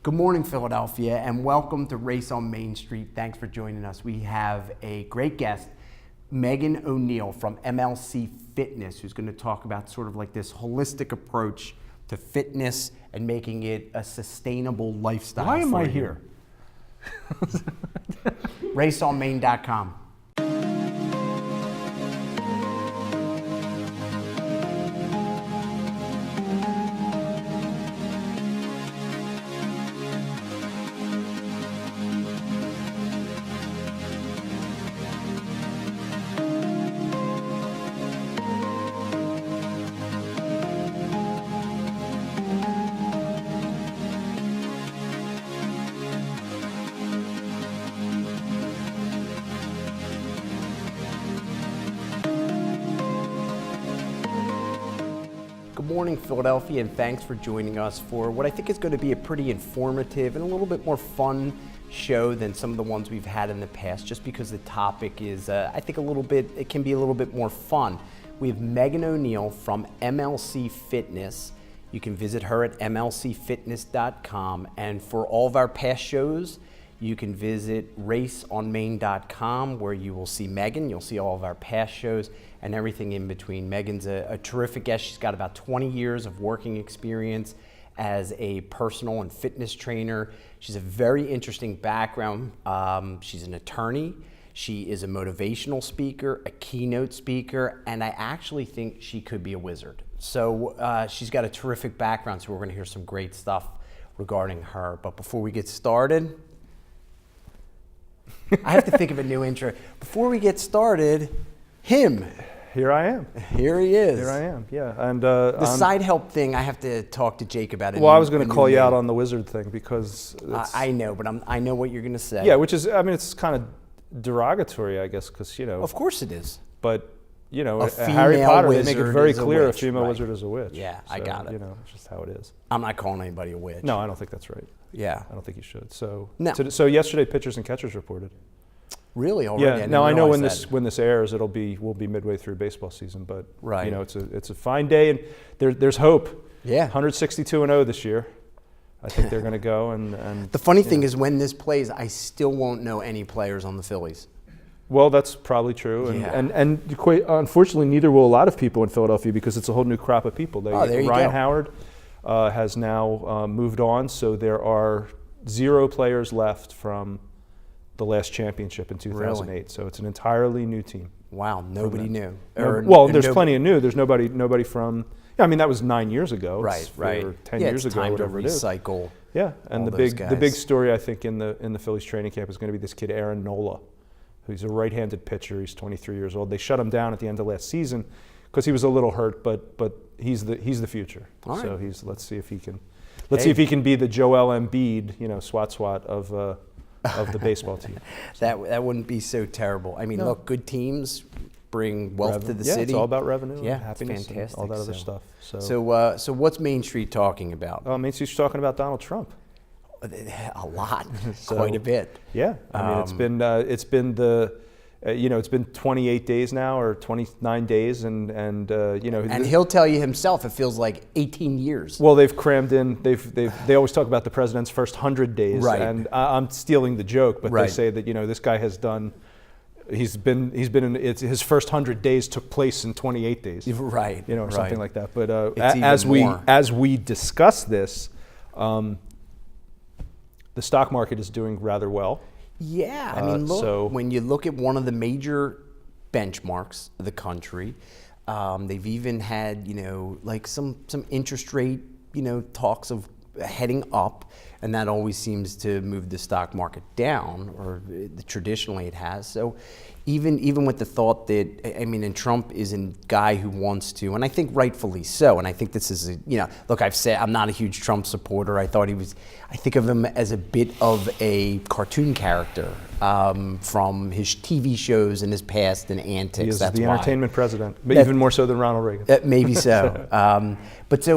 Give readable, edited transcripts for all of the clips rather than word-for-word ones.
Good morning, Philadelphia, and welcome to Race on Main Street. Thanks for joining us. We have a great guest, Megan O'Neill from MLC Fitness, who's going to talk about sort of like this holistic approach to fitness and making it a sustainable lifestyle. Why am I here? RaceOnMain.com. Good morning, Philadelphia, and thanks for joining us for what I think is going to be a pretty informative and a little bit more fun show than some of the ones we've had in the past, just because the topic is, I think, it can be a little bit more fun. We have Megan O'Neill from MLC Fitness. You can visit her at mlcfitness.com, and for all of our past shows, you can visit raceonmain.com, where you will see Megan. You'll see all of our past shows and everything in between. Megan's a terrific guest. She's got about 20 years of working experience as a personal and fitness trainer. She's a very interesting background. She's an attorney. She is a motivational speaker, a keynote speaker, and I actually think she could be a wizard. So she's got a terrific background, so we're going to hear some great stuff regarding her. But before we get started, I have to think of a new intro. Before we get started, him. Here I am. Here he is. Here I am, yeah. And the side help thing, I have to talk to Jake about it. Well, I was going to call you out on the wizard thing because I know, but I know what you're going to say. Yeah, which is, I mean, it's kind of derogatory, I guess, because, you know. Of course it is. But, you know, Harry Potter, they make it very clear a female right. wizard is a witch. Yeah, so, I got it. You know, it's just how it is. I'm not calling anybody a witch. No, I don't think that's right. Yeah. I don't think you should. So, no. So yesterday, pitchers and catchers reported. Really? Already? Yeah. Now I know when this airs, we'll be midway through baseball season, but right. You know, it's a fine day, and there's hope. Yeah. 162-0 this year. I think they're going to go and. The funny thing is, when this plays, I still won't know any players on the Phillies. Well, that's probably true, and quite unfortunately, neither will a lot of people in Philadelphia because it's a whole new crop of people. There you Ryan go. Howard has now moved on, so there are 0 players left from the last championship in 2008. Really? So it's an entirely new team. Wow, nobody knew. There's plenty of new. There's nobody from. Yeah, I mean, that was 9 years ago. Right. Or 10 years ago, time whatever to recycle. It is. Yeah, and the big story I think in the Phillies training camp is going to be this kid Aaron Nola, who's a right-handed pitcher. He's 23 years old. They shut him down at the end of last season because he was a little hurt, but he's the future. All right. So let's see if he can be the Joel Embiid, you know, swat of the baseball team. That wouldn't be so terrible. I mean, look, good teams bring wealth to the city. It's all about revenue, yeah, and happiness, fantastic. And all that other stuff. So what's Main Street talking about? Main Street's talking about Donald Trump. A lot, quite a bit. Yeah, I mean, it's been 28 days now, or 29 days, and you know. And he'll tell you himself, it feels like 18 years. Well, they've crammed in. They always talk about the president's first 100 days, right. And I'm stealing the joke, but right. They say that, you know, this guy has done. He's been in. His first 100 days took place in 28 days, right? You know, or something like that. But as we discuss this, the stock market is doing rather well. Yeah, I mean, look, when you look at one of the major benchmarks of the country, they've even had, you know, like some interest rate, you know, talks of heading up, and that always seems to move the stock market down, or traditionally it has. So even with the thought that, I mean, and Trump is a guy who wants to, and I think rightfully so, and I think this is look, I've said I'm not a huge Trump supporter. I think of him as a bit of a cartoon character from his TV shows and his past and antics. He is That's the why. entertainment president, but even more so than Ronald Reagan. Maybe so. But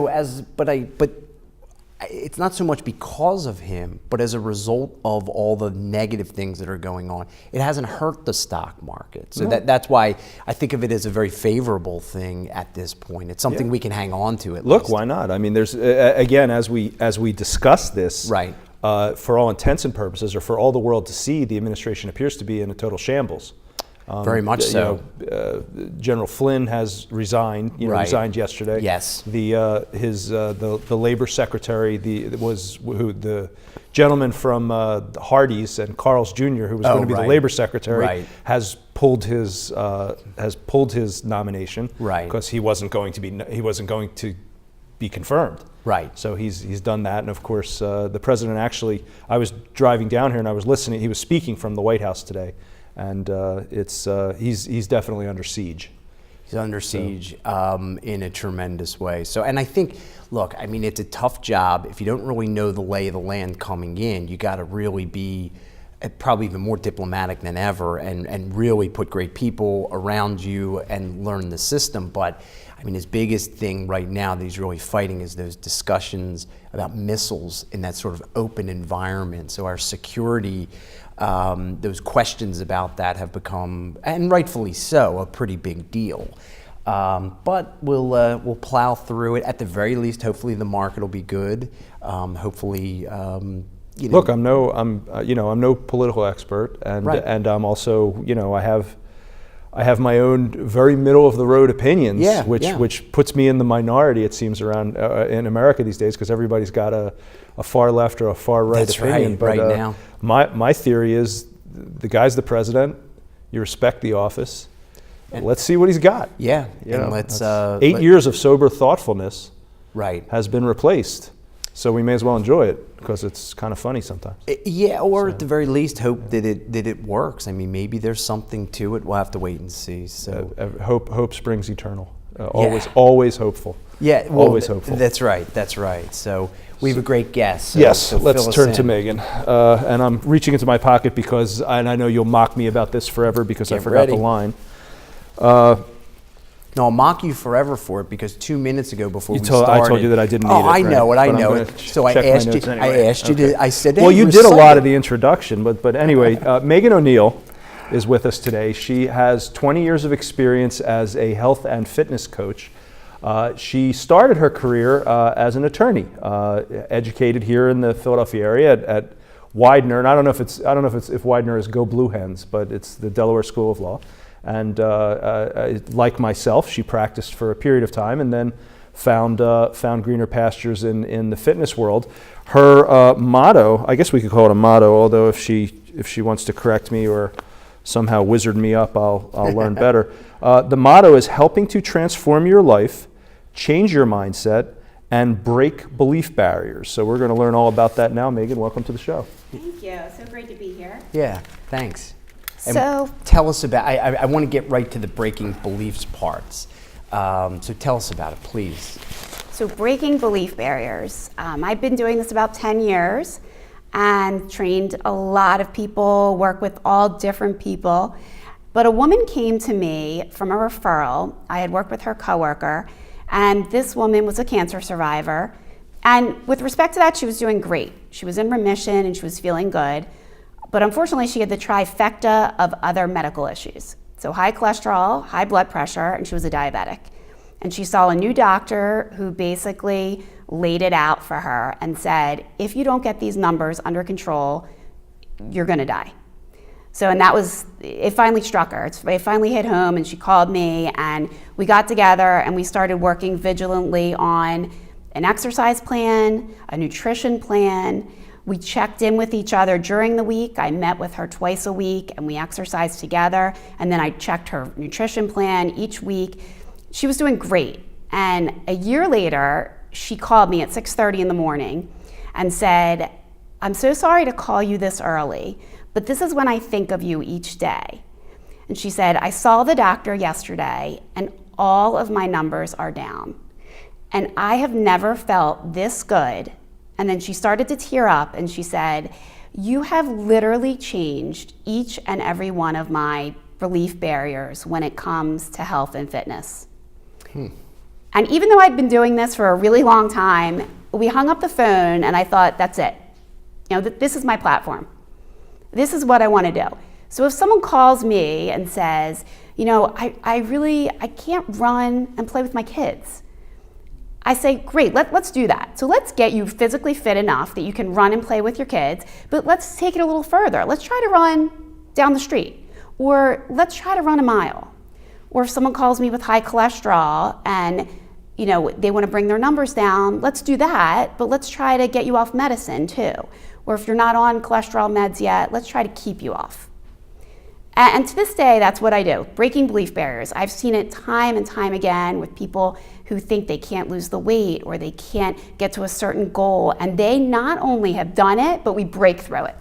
it's not so much because of him, but as a result of all the negative things that are going on. It hasn't hurt the stock market. So that's why I think of it as a very favorable thing at this point. It's something we can hang on to at least. Look, why not? I mean, there's, again, as we discuss this, right. for all intents and purposes, or for all the world to see, the administration appears to be in a total shambles. Very much so. General Flynn has resigned. Resigned yesterday. Yes. The labor secretary, the gentleman from Hardee's and Carl's Jr., who was going to be the labor secretary, has pulled his nomination because he wasn't going to be confirmed. Right. So he's done that, and of course the president actually. I was driving down here and I was listening. He was speaking from the White House today. And he's definitely under siege. He's under siege in a tremendous way. So, and I think, look, I mean, it's a tough job. If you don't really know the lay of the land coming in, you got to really be probably even more diplomatic than ever, and really put great people around you and learn the system. But I mean, his biggest thing right now that he's really fighting is those discussions about missiles in that sort of open environment. So our security. Those questions about that have become, and rightfully so, a pretty big deal. But we'll plow through it. At the very least, hopefully the market will be good. Hopefully, Look, I'm no political expert, and I'm also, I have my own very middle of the road opinions, which puts me in the minority. It seems around in America these days because everybody's got a far left or a far right opinion. But right now, my theory is the guy's the president. You respect the office. And let's see what he's got. Yeah, and let's 8 years of sober thoughtfulness. Right. Has been replaced. So we may as well enjoy it because it's kind of funny sometimes. Or at the very least, hope that it works. I mean, maybe there's something to it. We'll have to wait and see. So hope springs eternal. Always hopeful. Yeah, well, always hopeful. That's right. So we have a great guest. So let's turn to Megan. And I'm reaching into my pocket because, and I know you'll mock me about this forever because I forgot the line. No, I'll mock you forever for it because 2 minutes ago before we started, I told you that I didn't need it. I know it. So I asked you. Anyway. I asked you to. I said. Well, you did a lot of the introduction, but anyway, Megan O'Neill is with us today. She has 20 years of experience as a health and fitness coach. She started her career as an attorney, educated here in the Philadelphia area at Widener. And I don't know if Widener is Go Blue Hens, but it's the Delaware School of Law. And like myself, she practiced for a period of time and then found greener pastures in the fitness world. Her motto, I guess we could call it a motto, although if she wants to correct me or somehow wizard me up, I'll learn better. The motto is helping to transform your life, change your mindset, and break belief barriers. So we're going to learn all about that now. Megan, welcome to the show. Thank you. So great to be here. Yeah, thanks. And so tell us about, I want to get right to the breaking beliefs parts. So tell us about it, please. So breaking belief barriers. I've been doing this about 10 years and trained a lot of people, work with all different people. But a woman came to me from a referral. I had worked with her coworker, and this woman was a cancer survivor. And with respect to that, she was doing great. She was in remission and she was feeling good. But unfortunately, she had the trifecta of other medical issues. So high cholesterol, high blood pressure, and she was a diabetic. And she saw a new doctor who basically laid it out for her and said, if you don't get these numbers under control, you're gonna die. So, and it finally struck her. It finally hit home, and she called me, and we got together and we started working vigilantly on an exercise plan, a nutrition plan. We checked in with each other during the week. I met with her twice a week and we exercised together. And then I checked her nutrition plan each week. She was doing great. And a year later, she called me at 6:30 in the morning and said, I'm so sorry to call you this early, but this is when I think of you each day. And she said, I saw the doctor yesterday and all of my numbers are down. And I have never felt this good. And then she started to tear up and she said, you have literally changed each and every one of my belief barriers when it comes to health and fitness. And even though I'd been doing this for a really long time, we hung up the phone and I thought, that's it. This is my platform. This is what I want to do. So if someone calls me and says, I can't run and play with my kids. I say, great, let's do that. So let's get you physically fit enough that you can run and play with your kids, but let's take it a little further. Let's try to run down the street, or let's try to run a mile. Or if someone calls me with high cholesterol and they want to bring their numbers down, let's do that, but let's try to get you off medicine too. Or if you're not on cholesterol meds yet, let's try to keep you off. And to this day, that's what I do, breaking belief barriers. I've seen it time and time again with people who think they can't lose the weight or they can't get to a certain goal, and they not only have done it, but we break through it.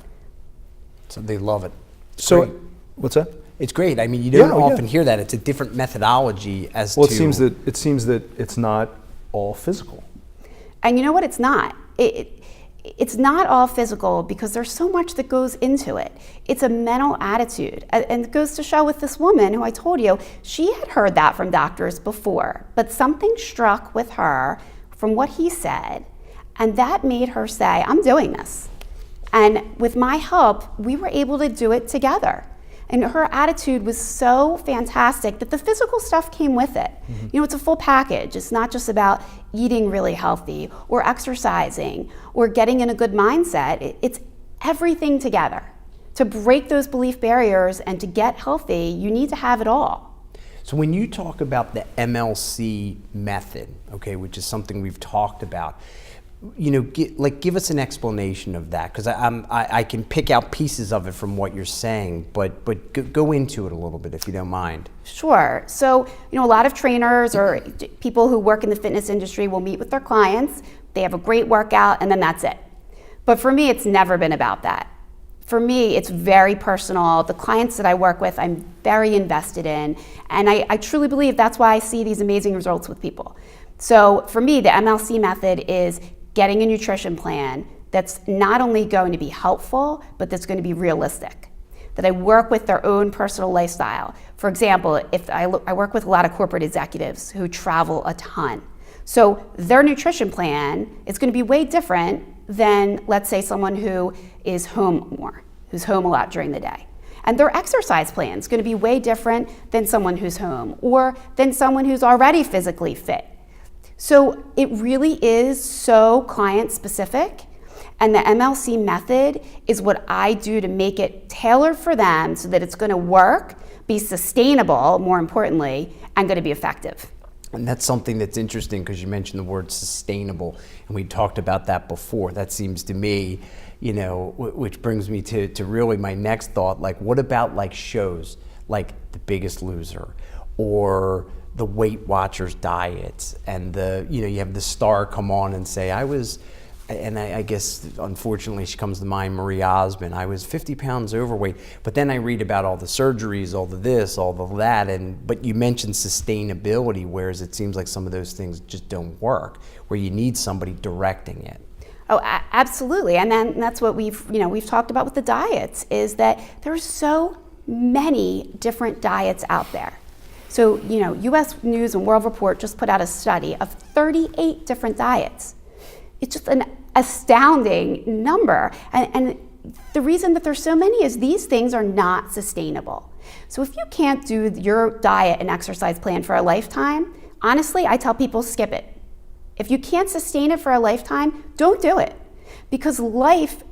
So they love it. So, great. What's that? It's great. I mean, you don't often hear that. It's a different methodology as to... Well, it seems that it's not all physical. And you know what? It's not. It's not all physical because there's so much that goes into it. It's a mental attitude. And it goes to show with this woman who I told you, she had heard that from doctors before, but something struck with her from what he said, and that made her say, I'm doing this. And with my help, we were able to do it together. And her attitude was so fantastic that the physical stuff came with it. Mm-hmm. It's a full package. It's not just about eating really healthy or exercising or getting in a good mindset. It's everything together. To break those belief barriers and to get healthy, you need to have it all. So when you talk about the MLC method, okay, which is something we've talked about, give us an explanation of that, because I can pick out pieces of it from what you're saying, but go into it a little bit if you don't mind. Sure. So, a lot of trainers or people who work in the fitness industry will meet with their clients, they have a great workout, and then that's it. But for me, it's never been about that. For me, it's very personal. The clients that I work with, I'm very invested in, and I truly believe that's why I see these amazing results with people. So for me, the MLC method is getting a nutrition plan that's not only going to be helpful, but that's going to be realistic. That I work with their own personal lifestyle. For example, if I work with a lot of corporate executives who travel a ton. So their nutrition plan is going to be way different than, let's say, someone who is home more, who's home a lot during the day. And their exercise plan is going to be way different than someone who's home or than someone who's already physically fit. So it really is so client specific, and the MLC method is what I do to make it tailored for them so that it's going to work, be sustainable, more importantly, and going to be effective. And that's something that's interesting because you mentioned the word sustainable, and we talked about that before. That seems to me, which brings me to really my next thought, like what about like shows like The Biggest Loser or the Weight Watchers diets, and you have the star come on and say, I guess unfortunately she comes to mind, Marie Osmond, I was 50 pounds overweight, but then I read about all the surgeries, all the this, all the that, but you mentioned sustainability, whereas it seems like some of those things just don't work, where you need somebody directing it. Oh, absolutely, and then that's what we've talked about with the diets, is that there's so many different diets out there. So, U.S. News and World Report just put out a study of 38 different diets. It's just an astounding number. And the reason that there's so many is these things are not sustainable. So if you can't do your diet and exercise plan for a lifetime, honestly, I tell people skip it. If you can't sustain it for a lifetime, don't do it. Because life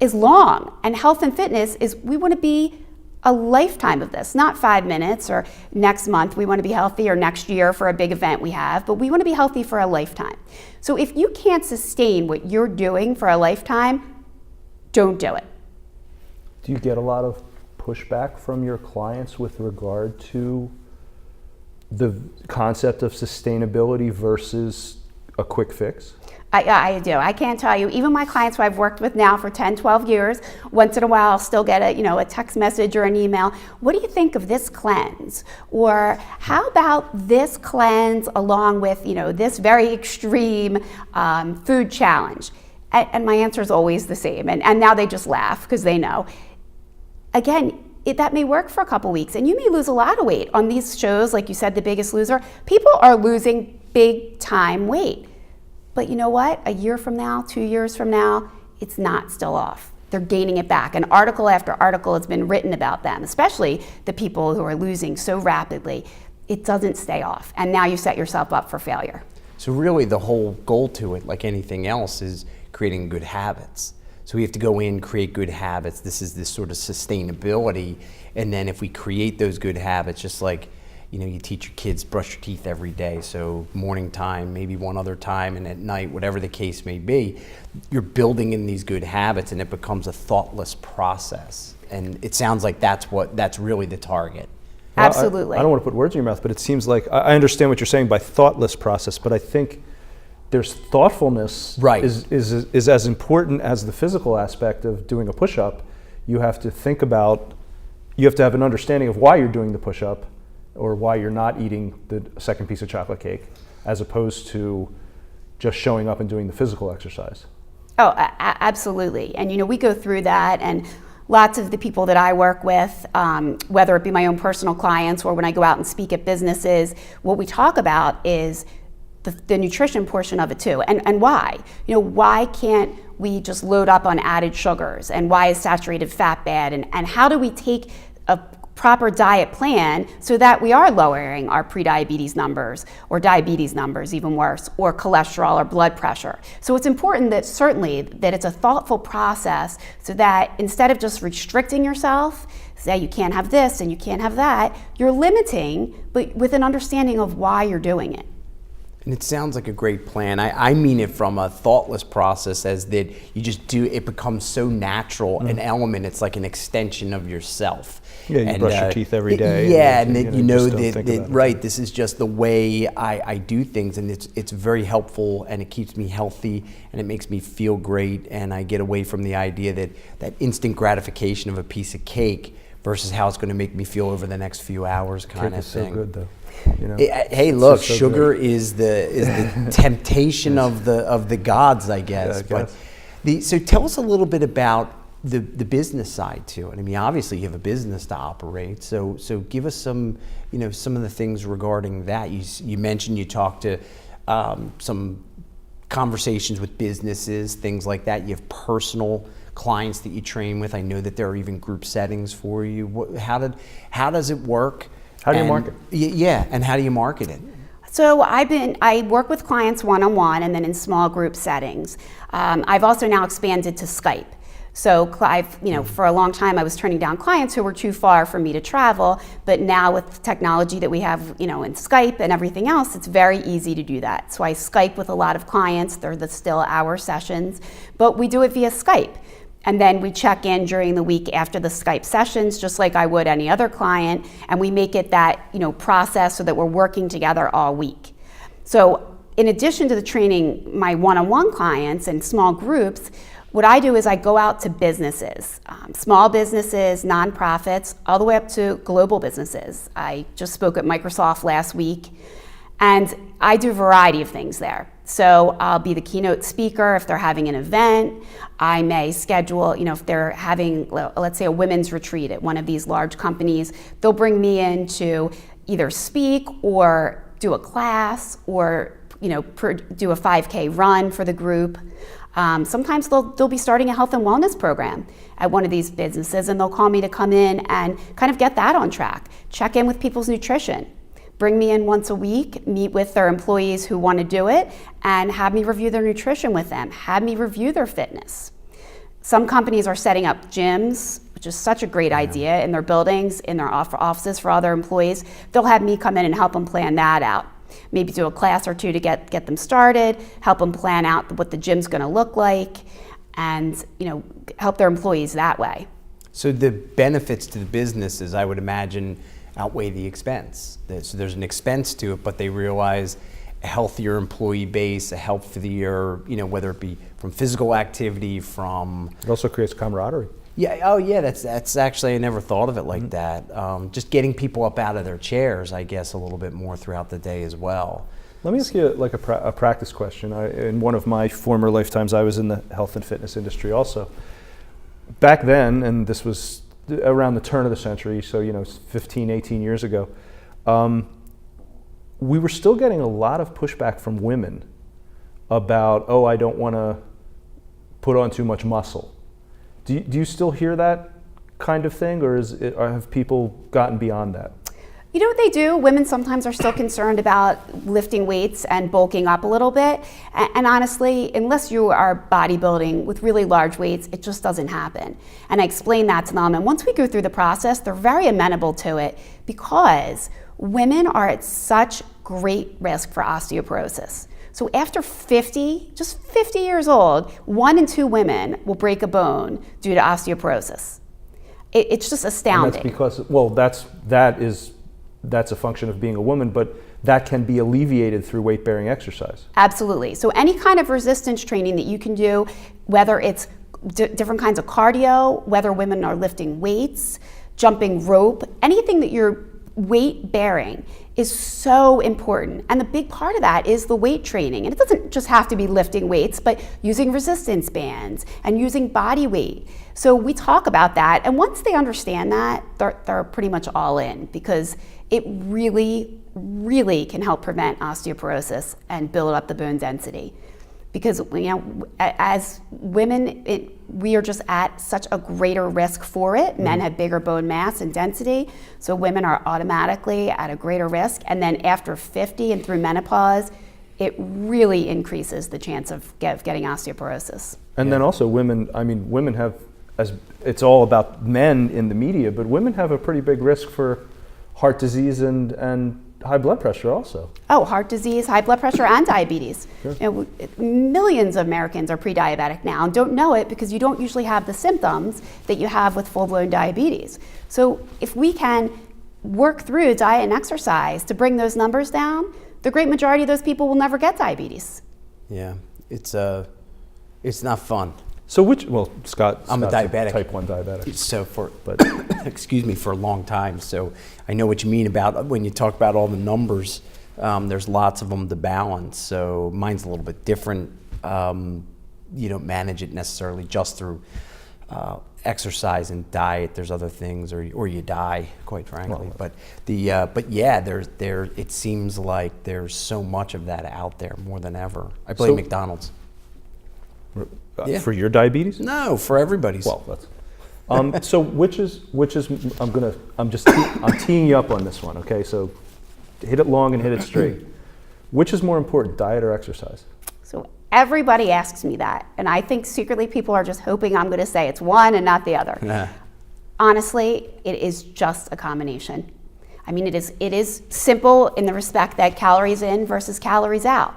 is long, and health and fitness we want to be a lifetime of this, not 5 minutes or next month we want to be healthy or next year for a big event we have, but we want to be healthy for a lifetime. So if you can't sustain what you're doing for a lifetime, don't do it. Do you get a lot of pushback from your clients with regard to the concept of sustainability versus a quick fix? I do. I can't tell you. Even my clients who I've worked with now for 10, 12 years, once in a while I'll still get a text message or an email. What do you think of this cleanse? Or how about this cleanse along with, this very extreme food challenge? And my answer is always the same. And now they just laugh because they know. Again, that may work for a couple weeks, and you may lose a lot of weight. On these shows, like you said, The Biggest Loser, people are losing big time weight. But you know what? A year from now, 2 years from now, it's not still off. They're gaining it back. And article after article has been written about them, especially the people who are losing so rapidly. It doesn't stay off. And now you set yourself up for failure. So really the whole goal to it, like anything else, is creating good habits. So we have to go in, create good habits. This is this sort of sustainability. And then if we create those good habits, just like, you teach your kids brush your teeth every day. So morning time, maybe one other time, and at night, whatever the case may be, you're building in these good habits, and it becomes a thoughtless process. And it sounds like that's really the target. Well, Absolutely. I don't want to put words in your mouth, but it seems like I understand what you're saying by thoughtless process, but I think there's thoughtfulness is as important as the physical aspect of doing a push-up. You have to think about, you have to have an understanding of why you're doing the push-up or why you're not eating the second piece of chocolate cake, as opposed to just showing up and doing the physical exercise. Oh, absolutely. And we go through that, and lots of the people that I work with, whether it be my own personal clients or when I go out and speak at businesses, what we talk about is the nutrition portion of it too, and why. Why can't we just load up on added sugars, and why is saturated fat bad, and how do we take a proper diet plan so that we are lowering our prediabetes numbers or diabetes numbers, even worse, or cholesterol or blood pressure. So it's important that certainly that it's a thoughtful process, so that instead of just restricting yourself, say you can't have this and you can't have that, you're limiting, but with an understanding of why you're doing it. And it sounds like a great plan. I mean it from a thoughtless process, as that you just do, it becomes so natural an element. It's like an extension of yourself. Yeah, you brush your teeth every day. Yeah, and that right, this is just the way I do things, and it's very helpful, and it keeps me healthy, and it makes me feel great, and I get away from the idea that instant gratification of a piece of cake versus how it's going to make me feel over the next few hours kind of thing. So good though. Hey, look, sugar is the temptation of the gods, I guess. Yeah, But so tell us a little bit about the business side to it. I mean, obviously you have a business to operate. So give us some of the things regarding that. You mentioned you talked to some conversations with businesses, things like that. You have personal clients that you train with. I know that there are even group settings for you. How does it work? How do you market? Yeah, and how do you market it? So I work with clients one-on-one and then in small group settings. I've also now expanded to Skype. So for a long time I was turning down clients who were too far for me to travel, but now with the technology that we have, in Skype and everything else, it's very easy to do that. So I Skype with a lot of clients. They're the still hour sessions, but we do it via Skype. And then we check in during the week after the Skype sessions, just like I would any other client, and we make it that process so that we're working together all week. So in addition to the training my one-on-one clients and small groups, what I do is I go out to businesses, small businesses, nonprofits, all the way up to global businesses. I just spoke at Microsoft last week, and I do a variety of things there. So I'll be the keynote speaker if they're having an event. I may schedule, if they're having, let's say, a women's retreat at one of these large companies, they'll bring me in to either speak or do a class or, do a 5K run for the group. Sometimes they'll be starting a health and wellness program at one of these businesses, and they'll call me to come in and kind of get that on track, check in with people's nutrition. Bring me in once a week, meet with their employees who want to do it, and have me review their nutrition with them, have me review their fitness. Some companies are setting up gyms, which is such a great idea, in their buildings, in their offices for all their employees. They'll have me come in and help them plan that out. Maybe do a class or two to get them started, help them plan out what the gym's going to look like, and help their employees that way. So the benefits to the businesses, I would imagine, outweigh the expense. So there's an expense to it, but they realize a healthier employee base, a healthier, whether it be from physical activity, from... It also creates camaraderie. Yeah, oh yeah, that's actually, I never thought of it like that. Just getting people up out of their chairs, I guess, a little bit more throughout the day as well. Let me ask you a practice question. In one of my former lifetimes, I was in the health and fitness industry also. Back then, and this was around the turn of the century, so 15, 18 years ago, we were still getting a lot of pushback from women about, I don't want to put on too much muscle. Do you still hear that kind of thing, or have people gotten beyond that? You know what they do? Women sometimes are still concerned about lifting weights and bulking up a little bit. And honestly, unless you are bodybuilding with really large weights, it just doesn't happen. And I explain that to them. And once we go through the process, they're very amenable to it because women are at such great risk for osteoporosis. So after 50, just 50 years old, 1 in 2 women will break a bone due to osteoporosis. It's just astounding. And that's because, well, that's a function of being a woman, but that can be alleviated through weight-bearing exercise. Absolutely. So any kind of resistance training that you can do, whether it's different kinds of cardio, whether women are lifting weights, jumping rope, anything that you're weight bearing is so important. And the big part of that is the weight training. And it doesn't just have to be lifting weights, but using resistance bands and using body weight. So we talk about that. And once they understand that, they're pretty much all in, because it really, really can help prevent osteoporosis and build up the bone density. Because, you know, as women, we are just at such a greater risk for it. Men have bigger bone mass and density, so women are automatically at a greater risk. And then after 50 and through menopause, it really increases the chance of getting osteoporosis. And then also women have, it's all about men in the media, but women have a pretty big risk for heart disease and high blood pressure also. Oh, heart disease, high blood pressure, and diabetes. Sure. You know, millions of Americans are pre-diabetic now and don't know it because you don't usually have the symptoms that you have with full-blown diabetes. So if we can work through diet and exercise to bring those numbers down, the great majority of those people will never get diabetes. Yeah, it's not fun. So Scott's I'm a diabetic. Type 1 diabetic. So excuse me, for a long time. So I know what you mean about when you talk about all the numbers. There's lots of them to balance. So mine's a little bit different. You don't manage it necessarily just through exercise and diet. There's other things, or you die, quite frankly. But it seems like there's so much of that out there, more than ever. I blame McDonald's. Yeah. For your diabetes? No, for everybody's. Well, that's. So which is I'm teeing you up on this one. Okay, so hit it long and hit it straight. Which is more important, diet or exercise? So everybody asks me that, and I think secretly people are just hoping I'm going to say it's one and not the other. Nah. Honestly, it is just a combination. I mean, it is simple in the respect that calories in versus calories out.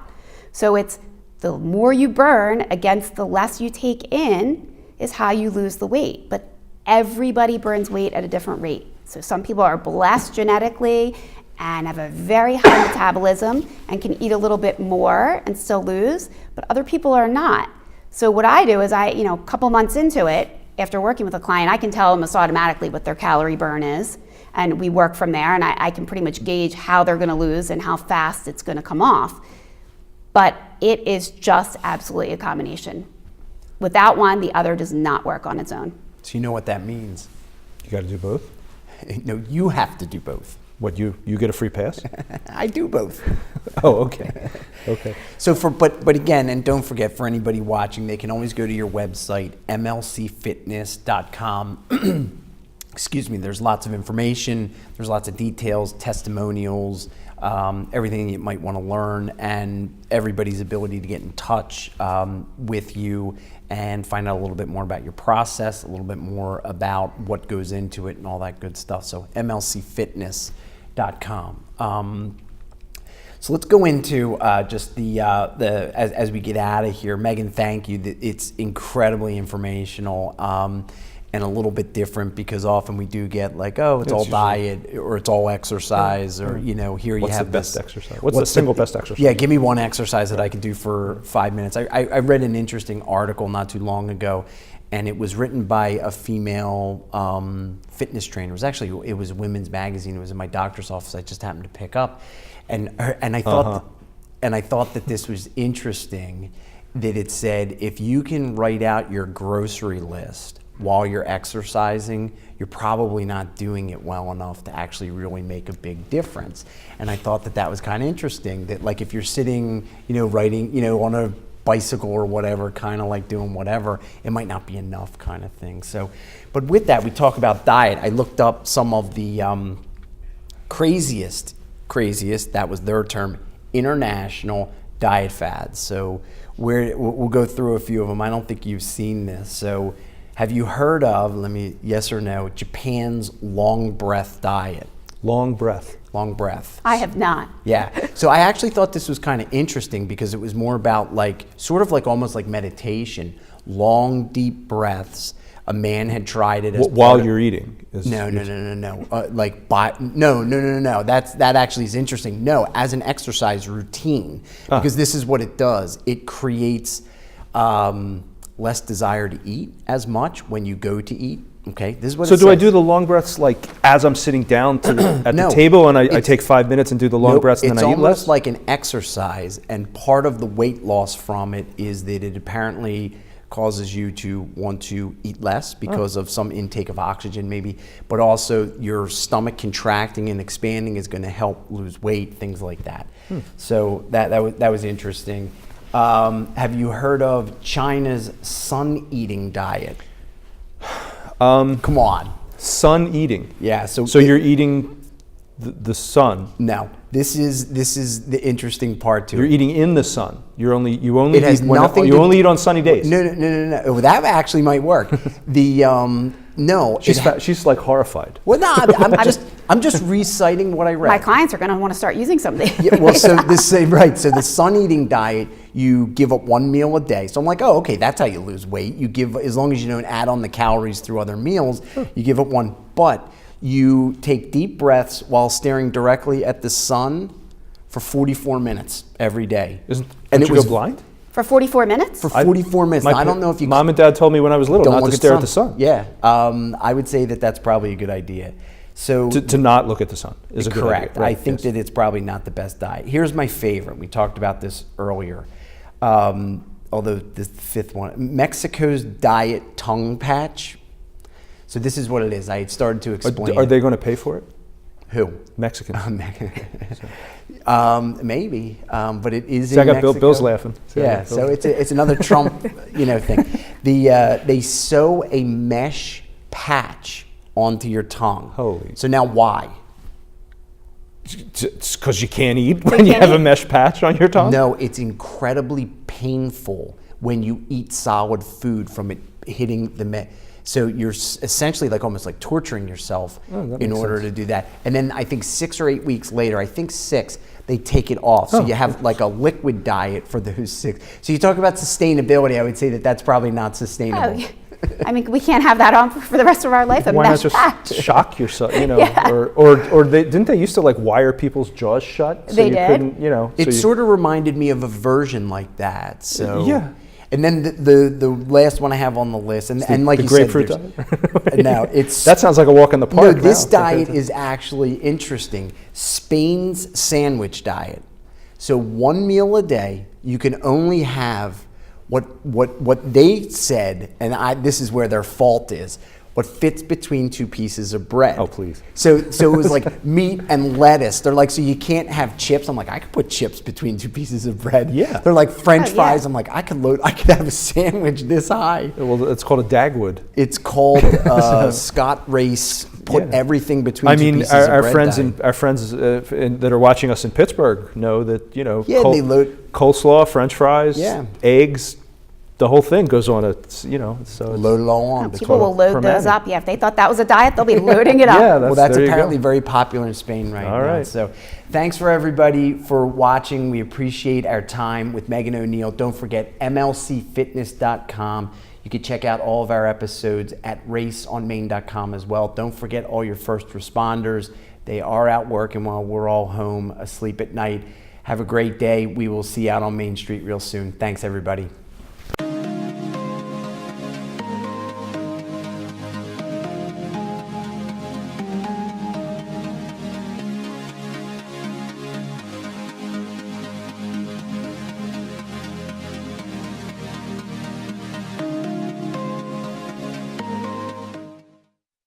So it's the more you burn against the less you take in is how you lose the weight. But everybody burns weight at a different rate. So some people are blessed genetically and have a very high metabolism and can eat a little bit more and still lose, but other people are not. So what I do is a couple months into it, after working with a client, I can tell almost automatically what their calorie burn is, and we work from there, and I can pretty much gauge how they're gonna lose and how fast it's gonna come off. But it is just absolutely a combination. Without one, the other does not work on its own. So you know what that means? You got to do both? No, you have to do both. What, you get a free pass? I do both. Oh, okay. Okay. So but again, and don't forget, for anybody watching, they can always go to your website, mlcfitness.com. Excuse me, there's lots of information, there's lots of details, testimonials, everything you might want to learn, and everybody's ability to get in touch with you and find out a little bit more about your process, a little bit more about what goes into it and all that good stuff. So mlcfitness.com. So let's go into just as we get out of here. Megan, thank you. It's incredibly informational. And a little bit different, because often we do get like, oh, it's all diet or it's all exercise, or here you have What's the best exercise? What's the single best exercise? Yeah, give me one exercise that I can do for 5 minutes. I read an interesting article not too long ago, and it was written by a female fitness trainer. It was Women's Magazine. It was in my doctor's office. I just happened to pick up, and I thought that this was interesting, that it said if you can write out your grocery list while you're exercising, you're probably not doing it well enough to actually really make a big difference. And I thought that was kind of interesting, that like if you're sitting, writing, on a bicycle or whatever, kind of like doing whatever, it might not be enough kind of thing. So, but with that, we talk about diet. I looked up some of the craziest, that was their term, international diet fads. So we'll go through a few of them. I don't think you've seen this. So have you heard of, yes or no, Japan's long breath diet? Long breath. Long breath. I have not. Yeah. So I actually thought this was kind of interesting because it was more about sort of almost like meditation, long, deep breaths. A man had tried it while you're eating. No. No. That actually is interesting. No, as an exercise routine, because this is what it does. It creates less desire to eat as much when you go to eat. Okay, this is what. So do I do the long breaths as I'm sitting down at the table, and I take 5 minutes and do the long breaths, and then I eat less? It's almost like an exercise, and part of the weight loss from it is that it apparently causes you to want to eat less because of some intake of oxygen maybe, but also your stomach contracting and expanding is going to help lose weight, things like that. So that was interesting. Have you heard of China's sun eating diet? Come on. Sun eating. Yeah. So you're eating the sun. No. This is the interesting part to it. You're eating in the sun. You only eat on sunny days. No. Oh, that actually might work. No. She's like horrified. Well, no, I'm just reciting what I read. My clients are going to want to start using something. Yeah, well, so the sun eating diet, you give up one meal a day. So I'm like, oh, okay, that's how you lose weight. You give, as long as you don't add on the calories through other meals, you give up one. But you take deep breaths while staring directly at the sun for 44 minutes every day. And you go blind? For 44 minutes? For 44 minutes. I don't know if you... Mom and Dad told me when I was little not to stare at the sun. Yeah. I would say that's probably a good idea. So to not look at the sun is a good idea. Correct. Right. I think that it's probably not the best diet. Here's my favorite. We talked about this earlier. Although this fifth one, Mexico's diet tongue patch. So this is what it is. I had started to explain. Are they going to pay for it? Who? Mexicans. Maybe, but it is. See, in I got Mexico. Bill's laughing. So it's another Trump, thing. They sew a mesh patch onto your tongue. Holy. So now why? It's because you can't eat when you have a mesh patch on your tongue? No, it's incredibly painful when you eat solid food from it hitting the mesh. So you're essentially almost like torturing yourself in order to do that. And then I think 6 or 8 weeks later, they take it off. So you have a liquid diet for those 6. So you talk about sustainability, I would say that's probably not sustainable. Oh, I mean, we can't have that on for the rest of our life. Why not just shock yourself? Or didn't they used to wire people's jaws shut? So they you did. Couldn't, It sort of reminded me of a version like that. So yeah. And then the last one I have on the list, and like the you grapefruit said, diet? no, it's that sounds like a walk in the park. No, this diet is actually interesting. Spain's sandwich diet. So 1 meal a day, you can only have what they said, and this is where their fault is. What fits between 2 pieces of bread. Oh, please. So it was like meat and lettuce. They're like, so you can't have chips. I'm like, I could put chips between 2 pieces of bread. Yeah. They're like French fries. Yeah. I'm like, I could have a sandwich this high. Well, it's called a Dagwood. It's called Scott Race. Put everything between 2 pieces of bread. Our friends that are watching us in Pittsburgh know that they load coleslaw, French fries, eggs. The whole thing goes on so load it all on. People will load those up. Yeah, if they thought that was a diet, they'll be loading it up. Yeah, that's apparently very popular in Spain right now. All right. So thanks for everybody for watching. We appreciate our time with Megan O'Neill. Don't forget MLCfitness.com. You can check out all of our episodes at raceonmain.com as well. Don't forget all your first responders. They are out working while we're all home asleep at night. Have a great day. We will see you out on Main Street real soon. Thanks, everybody.